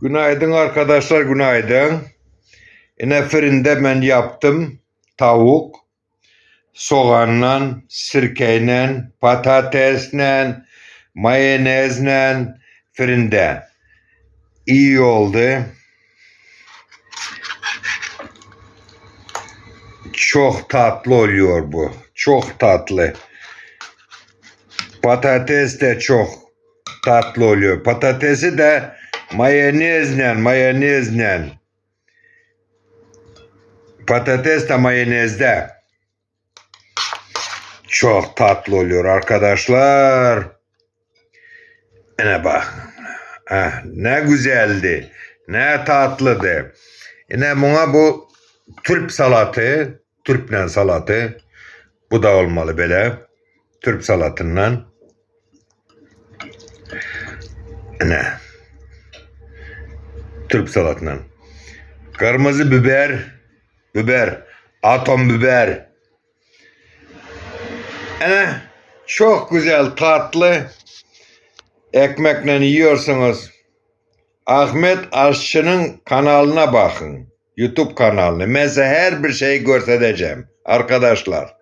Günaydın arkadaşlar, günaydın. Yine fırında ben yaptım tavuk, soğanla, sirkeyle, patatesle, mayonezle fırında. İyi oldu. Çok tatlı oluyor bu. Çok tatlı. Patates de çok tatlı oluyor. Patatesi de mayonezle. Patates de mayonezde. Çok tatlı oluyor arkadaşlar. Yine bak. Ne güzeldi. Ne tatlıdı. Yine buna bu Türk salatı. Türkmen salatı. Bu da olmalı böyle. Türk salatından. Yine. Türk salatından. Kırmızı biber. Atom biber. Yine çok güzel tatlı. Ekmekle yiyorsunuz. Ahmet Aşçı'nın kanalına bakın. YouTube kanalını. Mesela her bir şeyi göstereceğim. Arkadaşlar.